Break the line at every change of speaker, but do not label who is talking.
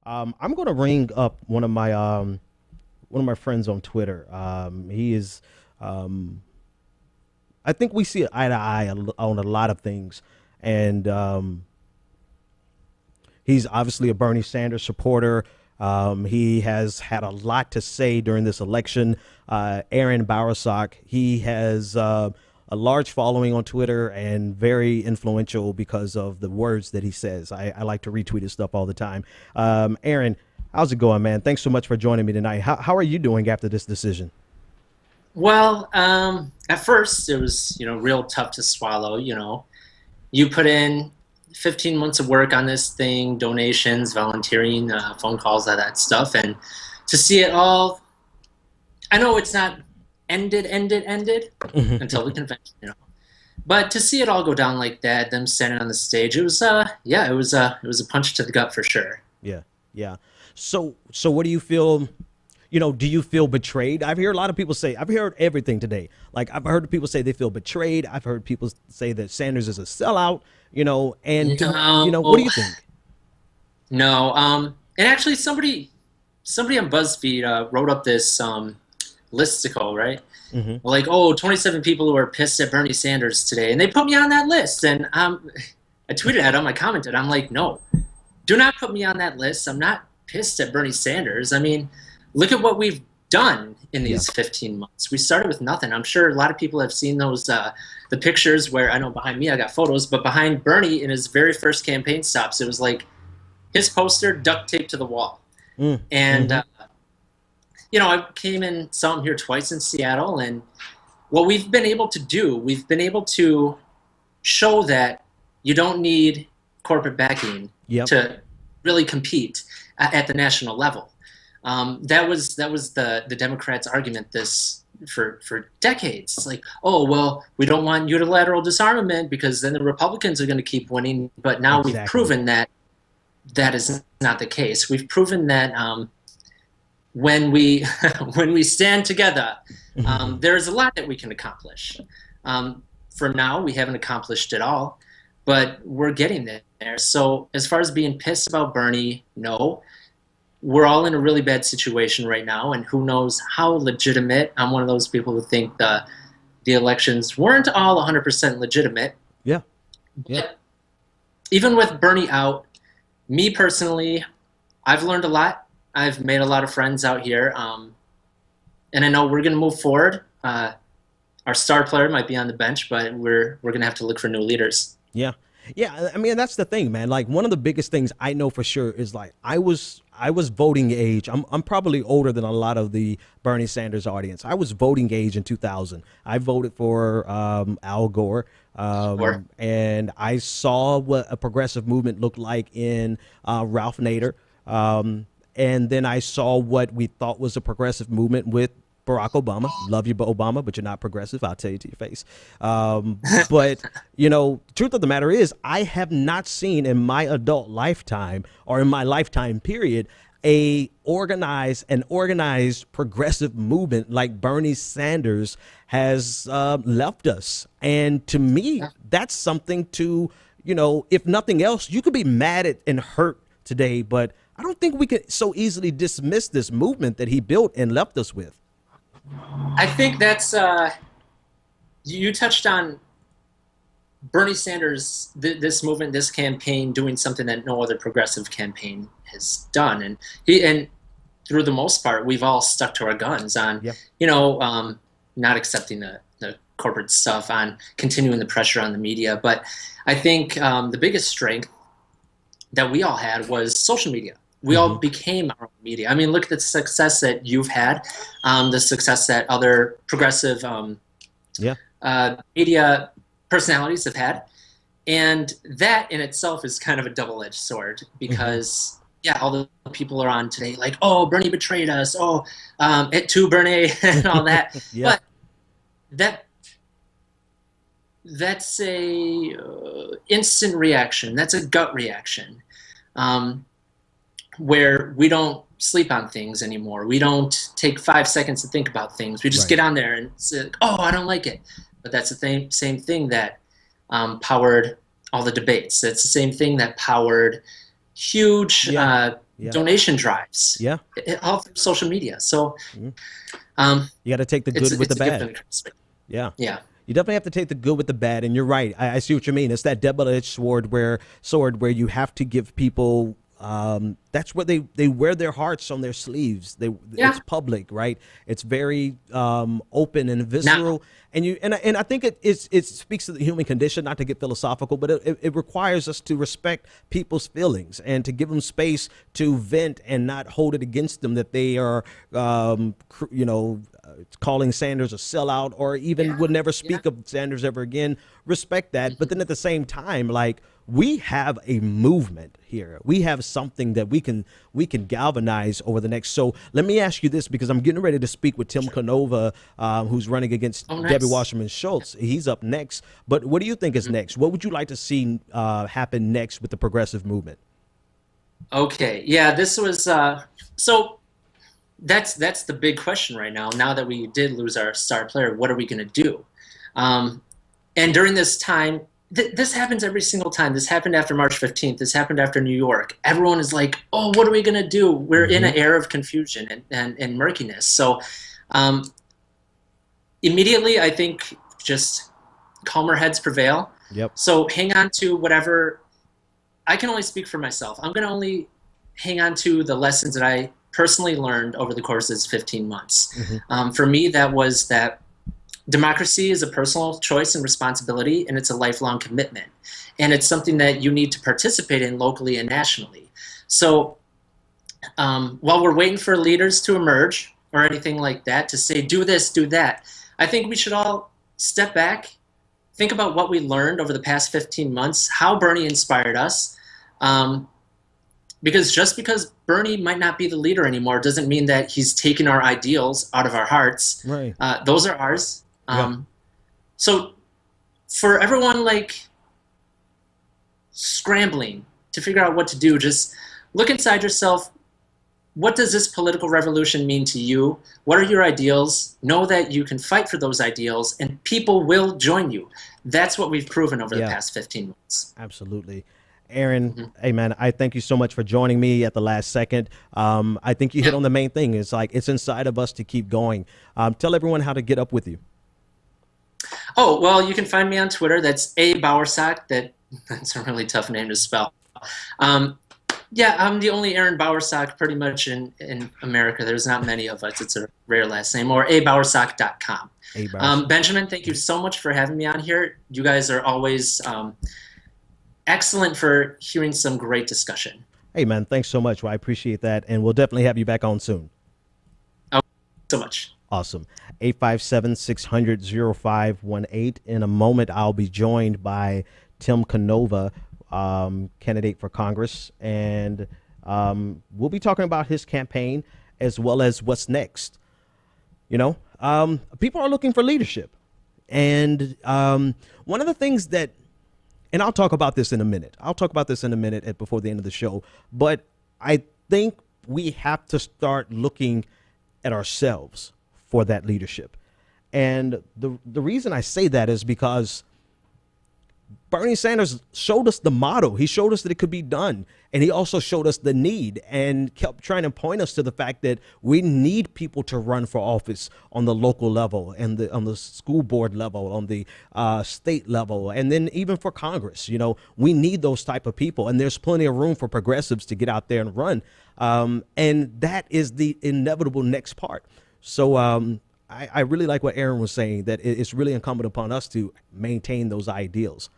I'm going to ring up one of my friends on Twitter. He is, um, I think we see eye to eye on a lot of things, and he's obviously a Bernie Sanders supporter. He has had a lot to say during this election. Aaron Bowersock, he has a large following on Twitter and very influential because of the words that he says. I like to retweet his stuff all the time. Aaron, how's it going, man? Thanks so much for joining me tonight. How are you doing after this decision?
Well, at first it was, real tough to swallow. You put in 15 months of work on this thing, donations, volunteering, phone calls, all that stuff, and to see it all. I know it's not ended until the convention. But to see it all go down like that, them standing on the stage, it was, yeah, it was a punch to the gut for sure.
Yeah, yeah. So what do you feel? Do you feel betrayed? I've heard a lot of people say, I've heard everything today. Like, I've heard people say they feel betrayed. I've heard people say that Sanders is a sellout, what do
No,
you think?
no. And actually, somebody on BuzzFeed wrote up this listicle, right?
Hmm.
Like, oh, 27 people who are pissed at Bernie Sanders today, and they put me on that list. And I tweeted at them, I commented, I'm like, no, do not put me on that list. I'm not pissed at Bernie Sanders. I mean, look at what we've done in
Yeah.
these 15 months. We started with nothing. I'm sure a lot of people have seen those the pictures where I know behind me I got photos, but behind Bernie in his very first campaign stops, it was like his poster duct taped to the wall.
Mm.
And
Hmm.
I came and saw him here twice in Seattle, and what we've been able to do, we've been able to show that you don't need corporate backing
Yep.
to really compete at the national level. That was the Democrats' argument for decades. It's like, oh well, we don't want unilateral disarmament because then the Republicans are going to keep winning. But now we've
Exactly.
proven that that is not the case. We've proven that when we when we stand together,
Hmm.
there's a lot that we can accomplish. For now, we haven't accomplished it all, but we're getting there. So as far as being pissed about Bernie, no, we're all in a really bad situation right now, and who knows how legitimate. I'm one of those people who think the elections weren't all 100% legitimate.
Yeah. Yeah.
But even with Bernie out, me personally, I've learned a lot. I've made a lot of friends out here, and I know we're going to move forward. Our star player might be on the bench, but we're going to have to look for new leaders.
Yeah. Yeah. I mean, that's the thing, man. Like, one of the biggest things I know for sure is, like, I was voting age. I'm probably older than a lot of the Bernie Sanders audience. I was voting age in 2000. I voted for Al Gore.
Or
And I saw what a progressive movement looked like in Ralph Nader. And then I saw what we thought was a progressive movement with Barack Obama. Love you, Obama, but you're not progressive. I'll tell you to your face. But truth of the matter is, I have not seen in my adult lifetime or in my lifetime period an organized progressive movement like Bernie Sanders has left us. And to me, that's something to, if nothing else, you could be mad at and hurt today, but I don't think we could so easily dismiss this movement that he built and left us with.
I think that's you touched on Bernie Sanders, this movement, this campaign, doing something that no other progressive campaign has done, and through the most part, we've all stuck to our guns on,
Yeah.
not accepting the corporate stuff, on continuing the pressure on the media. But I think the biggest strength that we all had was social media. We
Hmm.
all became our own media. I mean, look at the success that you've had, the success that other progressive
Yeah.
media personalities have had. And that in itself is kind of a double-edged sword
Hmm.
because, yeah, all the people are on today like, oh, Bernie betrayed us, oh, it too, Bernie, and all that.
Yeah.
But that that's a instant reaction. That's a gut reaction, um, where we don't sleep on things anymore. We don't take 5 seconds to think about things. We just
Right.
get on there and say, oh, I don't like it. But that's the same thing that powered all the debates. That's the same thing that powered huge
Yeah. Yeah.
donation drives,
Yeah.
all through social media. So
You got to take the good with the
it's a gift
bad.
and a curse.
Yeah.
Yeah.
You definitely have to take the good with the bad, and you're right. I see what you mean. It's that double-edged sword where you have to give people. That's where they wear their hearts on their sleeves. It's public, right? It's very open and visceral, and I think it speaks to the human condition. Not to get philosophical, but it requires us to respect people's feelings and to give them space to vent and not hold it against them that they are, calling Sanders a sellout or even would never speak of Sanders ever again. Respect that, but then at the same time, like, we have a movement here. We have something that we can galvanize over the next. So let me ask you this, because I'm getting ready to speak with Tim Canova, who's running against Debbie Wasserman Schultz. He's up next. But what do you think is next? What would you like to see happen next with the progressive movement?
Okay. Yeah, this was so that's the big question right now. Now that we did lose our star player, what are we going to do? And during this time, this happens every single time. This happened after March 15th. This happened after New York. Everyone is like, oh, what are we going to do? We're in an era of confusion and murkiness. So immediately, I think just calmer heads prevail.
Yep.
So hang on to whatever. I can only speak for myself. I'm going to only hang on to the lessons that I personally learned over the course of this 15 months. For me, that was that democracy is a personal choice and responsibility, and it's a lifelong commitment. And it's something that you need to participate in locally and nationally. So while we're waiting for leaders to emerge or anything like that to say, do this, do that, I think we should all step back, think about what we learned over the past 15 months, how Bernie inspired us. Because just because Bernie might not be the leader anymore doesn't mean that he's taken our ideals out of our hearts.
Right.
Those are ours. So for everyone like scrambling to figure out what to do, just look inside yourself. What does this political revolution mean to you? What are your ideals? Know that you can fight for those ideals and people will join you. That's what we've proven over the past 15 months.
Absolutely. Aaron, hey man, I thank you so much for joining me at the last second. I think you hit on the main thing. It's like, it's inside of us to keep going. Tell everyone how to get up with you.
Oh, well, you can find me on Twitter. That's Bowersock. That's a really tough name to spell. Yeah, I'm the only Aaron Bowersock pretty much in America. There's not many of us. It's a rare last name. Or abowersock.com. Benjamin, thank you so much for having me on here. You guys are always excellent for hearing some great discussion.
Hey, man, thanks so much. Well, I appreciate that. And we'll definitely have you back on soon.
Oh, so much.
Awesome. 857-600-0518. In a moment, I'll be joined by Tim Canova, candidate for Congress, and we'll be talking about his campaign as well as what's next. You know, people are looking for leadership, and one of the things that, and I'll talk about this in a minute. Before the end of the show, but I think we have to start looking at ourselves for that leadership. And the reason I say that is because Bernie Sanders showed us the model. He showed us that it could be done. And he also showed us the need and kept trying to point us to the fact that we need people to run for office on the local level and on the school board level, on the state level, and then even for Congress. You know, we need those type of people. And there's plenty of room for progressives to get out there and run. And that is the inevitable next part. So I really like what Aaron was saying, that it's really incumbent upon us to maintain those ideals.